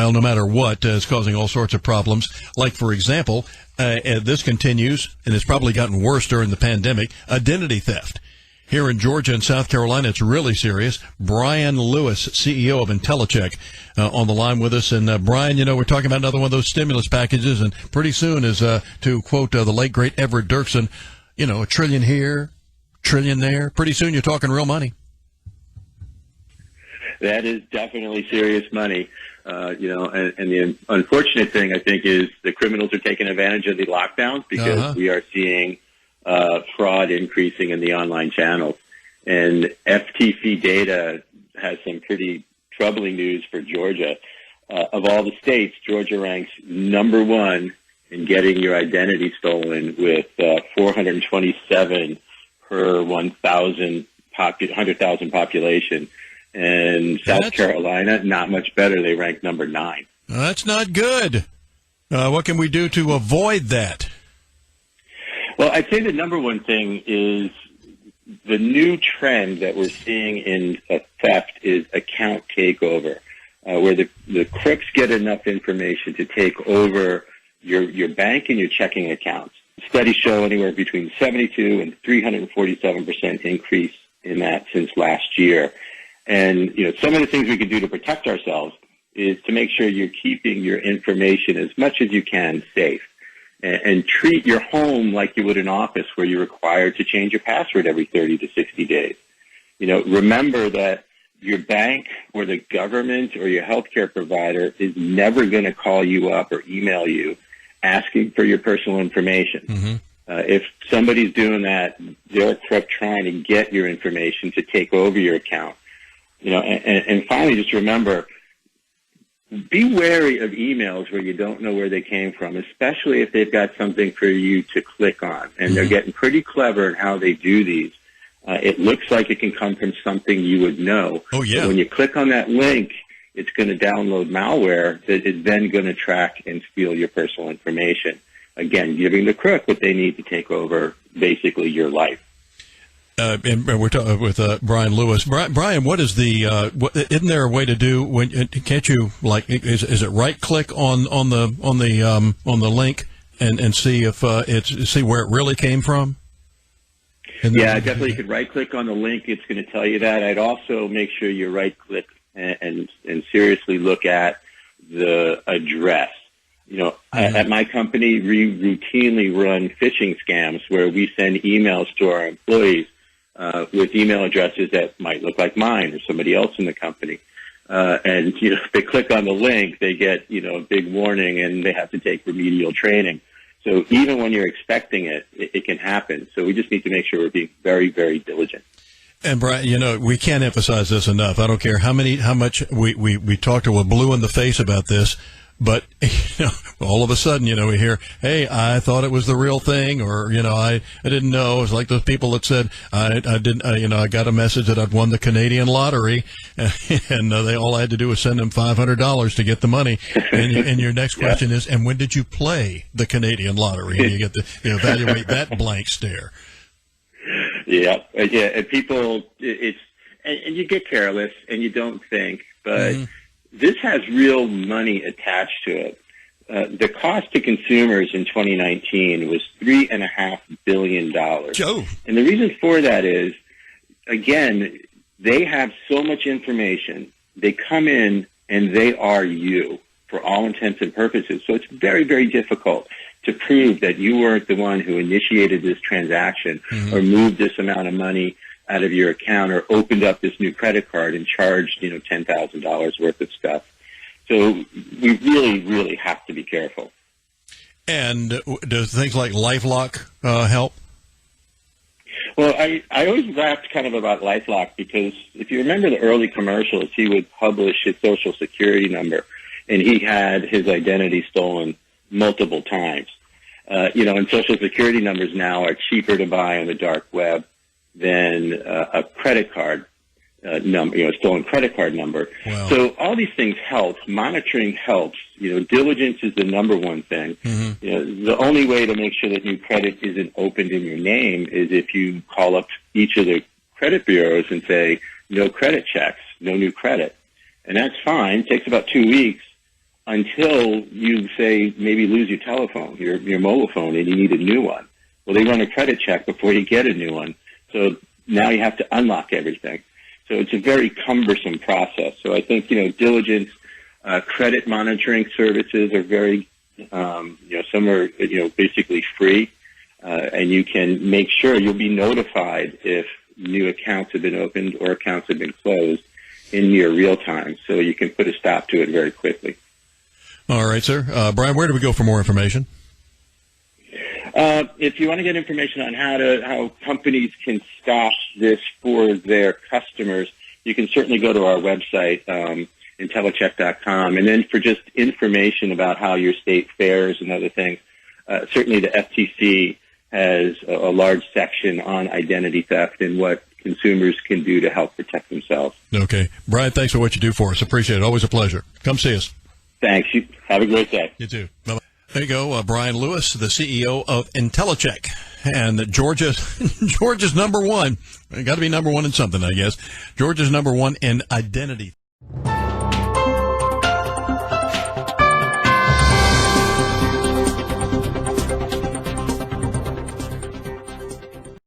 email, no matter what, is causing all sorts of problems. Like, for example, this continues, and it's probably gotten worse during the pandemic, identity theft. Here in Georgia and South Carolina, it's really serious. Bryan Lewis, CEO of Intellicheck, on the line with us. And Bryan, we're talking about another one of those stimulus packages, and pretty soon, is to quote the late great Everett Dirksen, a trillion here, trillion there. Pretty soon, you're talking real money. That is definitely serious money. And the unfortunate thing, I think, is the criminals are taking advantage of the lockdowns because we are seeing fraud increasing in the online channels. And FTC data has some pretty troubling news for Georgia. Of all the states, Georgia ranks number one in getting your identity stolen with 427 per 100,000 population. And South Carolina, not much better. They rank number 9. That's not good. What can we do to avoid that? Well, I'd say the number one thing is the new trend that we're seeing in theft is account takeover, where the crooks get enough information to take over your bank and your checking accounts. Studies show anywhere between 72 and 347% increase in that since last year. And, some of the things we can do to protect ourselves is to make sure you're keeping your information as much as you can safe. And treat your home like you would an office where you're required to change your password every 30 to 60 days. Remember that your bank or the government or your healthcare provider is never going to call you up or email you asking for your personal information. Mm-hmm. If somebody's doing that, they're a crook trying to get your information to take over your account. And finally, just remember, be wary of emails where you don't know where they came from, especially if they've got something for you to click on. And they're getting pretty clever in how they do these. It looks like it can come from something you would know. Oh, yeah. But when you click on that link, it's going to download malware that is then going to track and steal your personal information. Again, giving the crook what they need to take over basically your life. And we're talking with Bryan Lewis. Bryan, what is isn't there a way to do can't you is it right click on the link and see if see where it really came from? Yeah, definitely. You could right click on the link. It's going to tell you that. I'd also make sure you right click and seriously look at the address. At my company, we routinely run phishing scams where we send emails to our employees with email addresses that might look like mine or somebody else in the company. And, if they click on the link, they get, a big warning and they have to take remedial training. So even when you're expecting it, it can happen. So we just need to make sure we're being very, very diligent. And Bryan, we can't emphasize this enough. I don't care how much we talk to a blue in the face about this. But, all of a sudden, we hear, hey, I thought it was the real thing, or, I didn't know. It's like those people that said, I didn't, I got a message that I'd won the Canadian lottery, and all I had to do was send them $500 to get the money. And your next question is, and when did you play the Canadian lottery? And you get to evaluate that blank stare. Yeah. And people, and you get careless and you don't think, but this has real money attached to it. The cost to consumers in 2019 was $3.5 billion. Joe. And the reason for that is, again, they have so much information. They come in and they are you for all intents and purposes. So it's very, very difficult to prove that you weren't the one who initiated this transaction or moved this amount of money out of your account or opened up this new credit card and charged, $10,000 worth of stuff. So we really, really have to be careful. And does things like LifeLock help? Well, I always laughed kind of about LifeLock because if you remember the early commercials, he would publish his Social Security number, and he had his identity stolen multiple times. And Social Security numbers now are cheaper to buy on the dark web than a credit card number, a stolen credit card number. Wow. So all these things help. Monitoring helps. Diligence is the number one thing. The only way to make sure that new credit isn't opened in your name is if you call up each of the credit bureaus and say, no credit checks, no new credit. And that's fine. It takes about 2 weeks until you say maybe lose your telephone, your mobile phone, and you need a new one. Well, they run a credit check before you get a new one. So now you have to unlock everything. So it's a very cumbersome process. So I think, diligence, credit monitoring services are very, some are, basically free. And you can make sure you'll be notified if new accounts have been opened or accounts have been closed in near real time. So you can put a stop to it very quickly. All right, sir. Bryan, where do we go for more information? If you want to get information on how companies can stop this for their customers, you can certainly go to our website, Intellicheck.com. And then for just information about how your state fares and other things, certainly the FTC has a large section on identity theft and what consumers can do to help protect themselves. Okay. Bryan, thanks for what you do for us. Appreciate it. Always a pleasure. Come see us. Thanks. Have a great day. You too. Bye-bye. There you go, Bryan Lewis, the CEO of Intellicheck. And Georgia's number one. Got to be number one in something, I guess. Georgia's number one in identity.